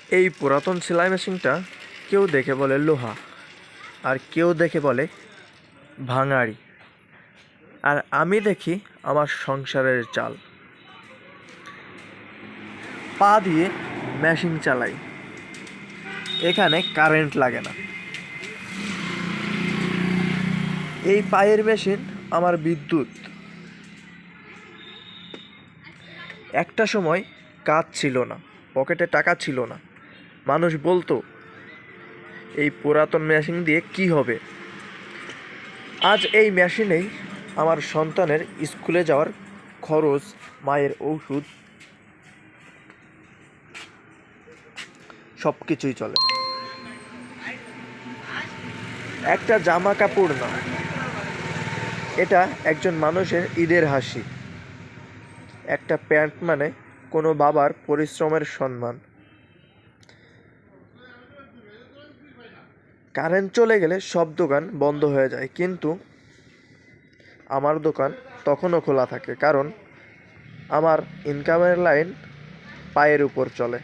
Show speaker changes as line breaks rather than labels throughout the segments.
এই পুরাতন সেলাই মেশিনটা কেউ দেখে বলে লোহা, আর কেউ দেখে বলে ভাঙাড়ি, আর আমি দেখি আমার সংসারের চাল। পা দিয়ে মেশিন চালাই, এখানে কারেন্ট লাগে না। এই পায়ের মেশিন আমার বিদ্যুৎ। একটা সময় কাজ ছিল না, পকেটে টাকা ছিল না, মানুষ বলতো এই পুরাতন মেশিন দিয়ে কি হবে। আজ এই মেশিনেই আমার সন্তানের স্কুলে যাওয়ার খরচ, মায়ের ওষুধ, সব কিছুই চলে। একটা জামা কাপড় না, এটা একজন মানুষের ঈদের হাসি। একটা প্যান্ট মানে কোনো বাবার পরিশ্রমের সম্মান। কারেন্ট চলে গেলে সব দোকান বন্ধ হয়ে যায়, কিন্তু আমার দোকান তখনও খোলা থাকে, কারণ আমার ইনকামের লাইন পায়ের উপর চলে।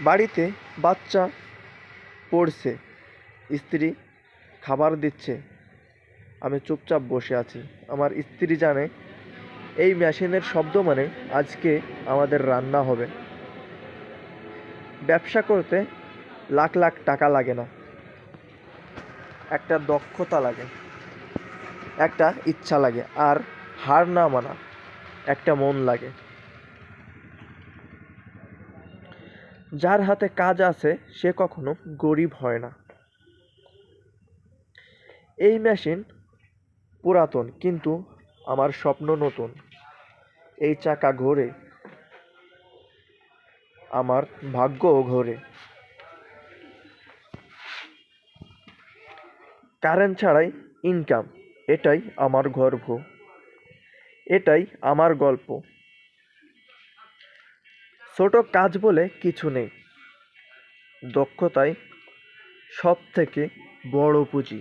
বাড়িতে বাচ্চা পড়ছে, স্ত্রী খাবার দিচ্ছে, আমি চুপচাপ বসে আছি। আমার স্ত্রী জানে এই মেশিনের শব্দ মানে আজকে আমাদের রান্না হবে। ব্যবসা করতে লাখ লাখ টাকা লাগে না, একটা দক্ষতা লাগে, একটা ইচ্ছা লাগে, আর হার না মানা একটা মন লাগে। যার হাতে কাজ আছে সে কখনো গরিব হয় না। এই মেশিন পুরাতন, কিন্তু আমার স্বপ্ন নতুন। এই চাকা ঘোরে, আমার ভাগ্যও ঘোরে। কারেন্ট ছাড়াই ইনকাম, এটাই আমার গর্ব, এটাই আমার গল্প। ছোট কাজ বলে কিছু নেই, দক্ষতাই সব থেকে বড় পুঁজি।